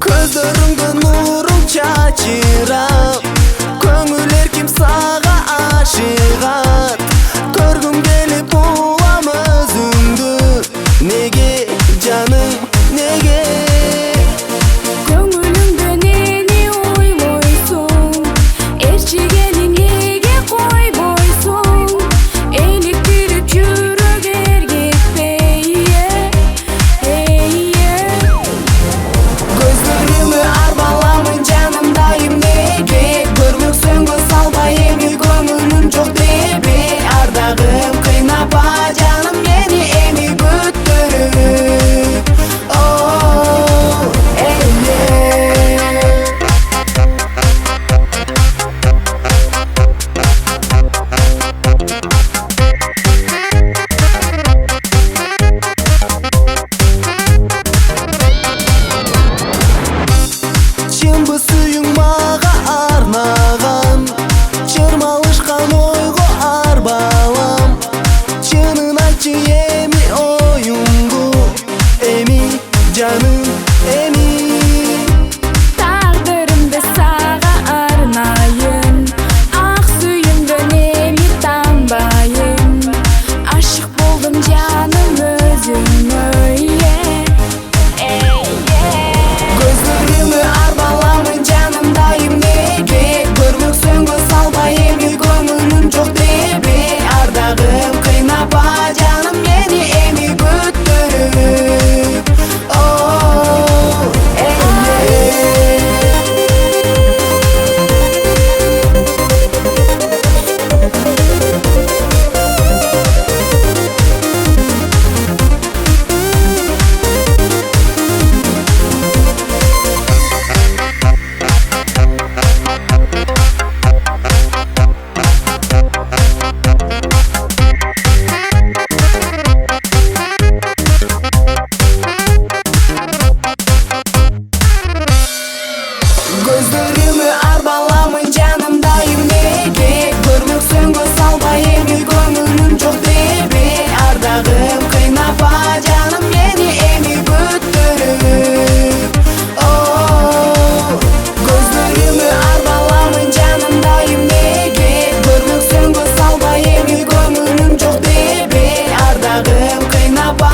Көздөрүңдө нурун чачырап, көңүл эрким сага ашыгат. Көргүм келип улам өзүңдү, неге жаным, неге? Көңүлүңдө нени ойлойсуң, ээрчигени неге койбойсуң? Эликтирип жүрөк эргетпей, Көздөрүмө арбаламын жаным дайым, неге? Көрмөксөңгө салбай эми көңүлүм жок дебе? Ардагым кыйнапа жаным мени эми күттүрүп. Чынбы сүйүң мага арнаган, чырмалышкан ойго арбалам. Чынын айтчы эми оюңду, эми жаным, эми. тагдырымды сага арнайын, ак сүйүмдөн эми танбайын. Ашык болдум жаным өзүңө, Көздөрүмө арбаламын жаным дайым, неге? Көрмөксөңгө салбай эми көңүлүм жок дебе? Ардагым кыйнапа жаным мени эми күттүрүп. Көздөрүмө арбаламын жаным дайым, неге? Көрмөксөңгө салбай эми көңүлүм жок дебе? Ардагым кыйнапа жаным мени эми күттүрүп. Көздөрүмө арбаламын жаным дайым, неге? Көрмөксөңгө салбай эми көңүлүм жок дебе? Ардагым кыйнапа